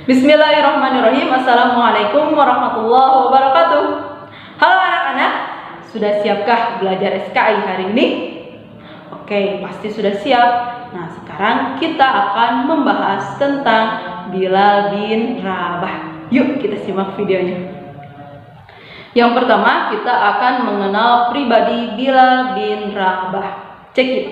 Bismillahirrahmanirrahim. Assalamualaikum warahmatullahi wabarakatuh. Halo anak-anak, sudah siapkah belajar SKI hari ini? Oke, pasti sudah siap. Nah, sekarang kita akan membahas tentang Bilal bin Rabah. Yuk kita simak videonya. Yang pertama, kita akan mengenal pribadi Bilal bin Rabah. Check it.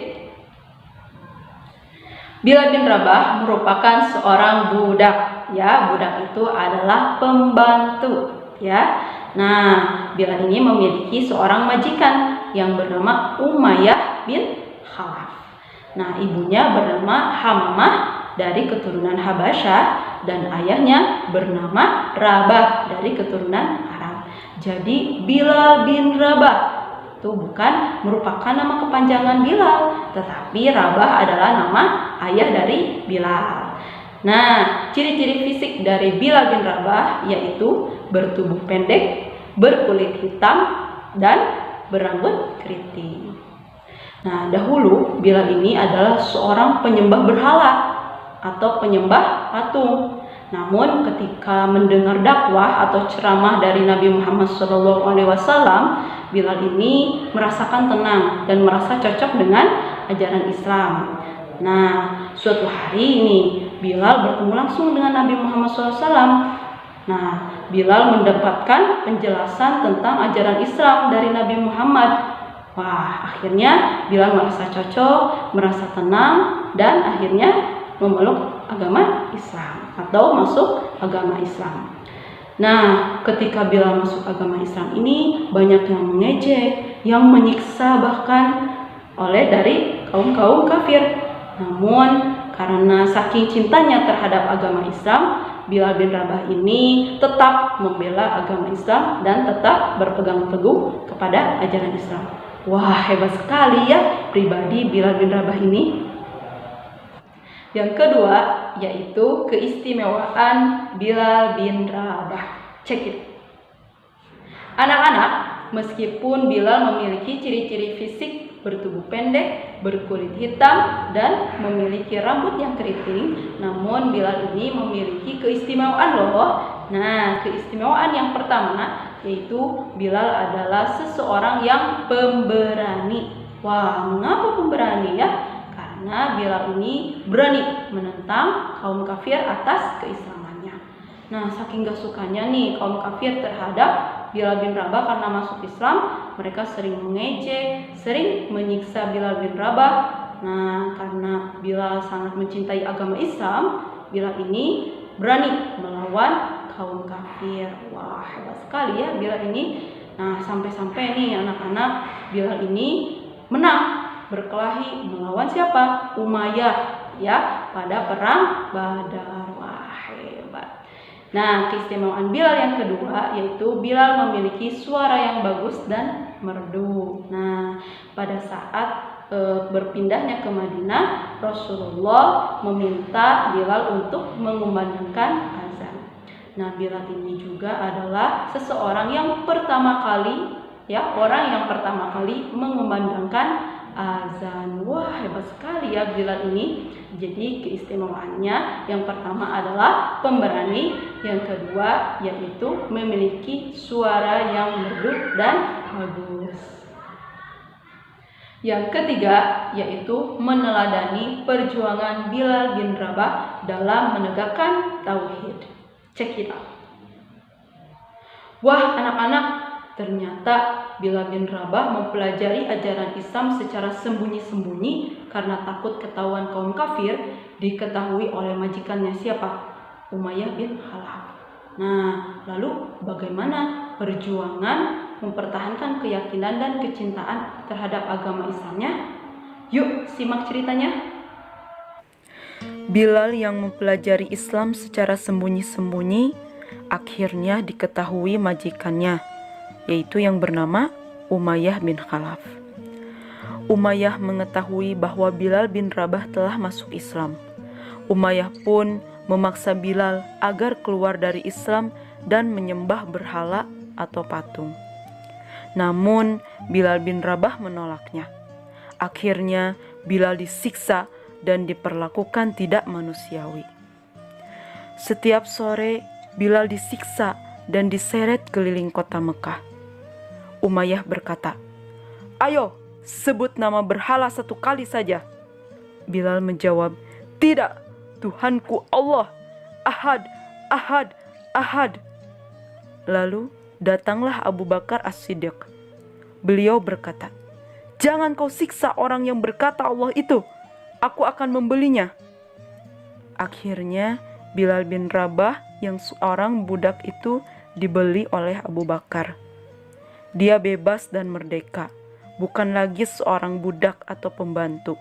Bilal bin Rabah merupakan seorang budak, ya. Budak itu adalah pembantu, ya. Nah, Bilal ini memiliki seorang majikan yang bernama Umayyah bin Khalaf. Nah, ibunya bernama Hammamah dari keturunan Habasyah dan ayahnya bernama Rabah dari keturunan Arab. Jadi Bilal bin Rabah itu bukan merupakan nama kepanjangan Bilal, tetapi Rabah adalah nama ayah dari Bilal. Nah, ciri-ciri fisik dari Bilal bin Rabah yaitu bertubuh pendek, berkulit hitam, dan berambut keriting. Nah, dahulu Bilal ini adalah seorang penyembah berhala atau penyembah patung. Namun ketika mendengar dakwah atau ceramah dari Nabi Muhammad SAW, Bilal ini merasakan tenang dan merasa cocok dengan ajaran Islam. Nah, suatu hari ini Bilal bertemu langsung dengan Nabi Muhammad SAW. Nah, Bilal mendapatkan penjelasan tentang ajaran Islam dari Nabi Muhammad. Wah, akhirnya Bilal merasa cocok, merasa tenang, dan akhirnya memeluk agama Islam atau masuk agama Islam. Nah, ketika Bilal masuk agama Islam ini banyak yang mengejek, yang menyiksa bahkan oleh dari kaum-kaum kafir. Namun karena saking cintanya terhadap agama Islam, Bilal bin Rabah ini tetap membela agama Islam dan tetap berpegang teguh kepada ajaran Islam. Wah, hebat sekali ya pribadi Bilal bin Rabah ini. Yang kedua yaitu keistimewaan Bilal bin Rabah. Check it. Anak-anak, meskipun Bilal memiliki ciri-ciri fisik bertubuh pendek, berkulit hitam, dan memiliki rambut yang keriting, namun Bilal ini memiliki keistimewaan loh. Nah, keistimewaan yang pertama yaitu Bilal adalah seseorang yang pemberani. Wah, mengapa pemberani ya? Karena Bilal ini berani menentang kaum kafir atas keislamannya. Nah, saking gak sukanya nih kaum kafir terhadap Bilal bin Rabah karena masuk Islam, mereka sering mengejek, sering menyiksa Bilal bin Rabah. Nah, karena Bilal sangat mencintai agama Islam, Bilal ini berani melawan kaum kafir. Wah, hebat sekali ya Bilal ini. Nah, sampai-sampai nih anak-anak, Bilal ini menang berkelahi melawan siapa? Umayyah ya pada perang Badar. Wah, hebat. Nah, keistimewaan Bilal yang kedua yaitu Bilal memiliki suara yang bagus dan merdu. Nah, pada saat berpindahnya ke Madinah, Rasulullah meminta Bilal untuk mengumandangkan azan. Nah, Bilal ini juga adalah seseorang yang pertama kali orang yang pertama kali mengumandangkan azan. Wah, hebat sekali ya Bilal ini. Jadi keistimewaannya yang pertama adalah pemberani, yang kedua yaitu memiliki suara yang merdu dan bagus. Yang ketiga yaitu meneladani perjuangan Bilal bin Rabah dalam menegakkan tauhid. Check it out. Wah, anak-anak, ternyata Bilal bin Rabah mempelajari ajaran Islam secara sembunyi-sembunyi karena takut ketahuan kaum kafir, diketahui oleh majikannya siapa? Umayyah bin Khalaf. Nah, lalu bagaimana perjuangan mempertahankan keyakinan dan kecintaan terhadap agama Islamnya? Yuk, simak ceritanya. Bilal yang mempelajari Islam secara sembunyi-sembunyi akhirnya diketahui majikannya, yaitu yang bernama Umayyah bin Khalaf. Umayyah mengetahui bahwa Bilal bin Rabah telah masuk Islam. Umayyah pun memaksa Bilal agar keluar dari Islam dan menyembah berhala atau patung. Namun Bilal bin Rabah menolaknya. Akhirnya Bilal disiksa dan diperlakukan tidak manusiawi. Setiap sore Bilal disiksa dan diseret keliling kota Mekah. Umayyah berkata, "Ayo, sebut nama berhala 1 kali saja." Bilal menjawab, "Tidak, Tuhanku Allah, Ahad, Ahad, Ahad." Lalu datanglah Abu Bakar As-Siddiq. Beliau berkata, "Jangan kau siksa orang yang berkata Allah itu. Aku akan membelinya." Akhirnya Bilal bin Rabah yang seorang budak itu dibeli oleh Abu Bakar. Dia bebas dan merdeka, bukan lagi seorang budak atau pembantu.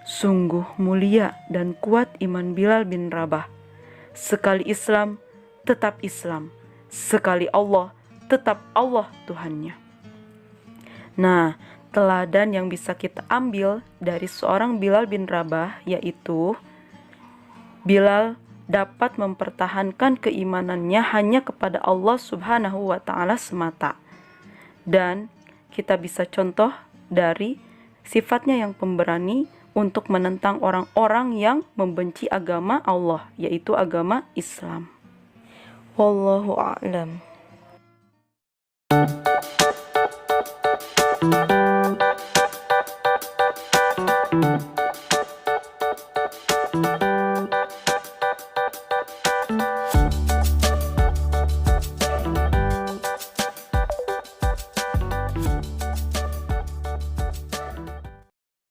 Sungguh mulia dan kuat iman Bilal bin Rabah. Sekali Islam, tetap Islam. Sekali Allah, tetap Allah Tuhannya. Nah, teladan yang bisa kita ambil dari seorang Bilal bin Rabah yaitu Bilal dapat mempertahankan keimanannya hanya kepada Allah Subhanahu wa Ta'ala semata. Dan kita bisa contoh dari sifatnya yang pemberani untuk menentang orang-orang yang membenci agama Allah, yaitu agama Islam. Wallahu a'lam.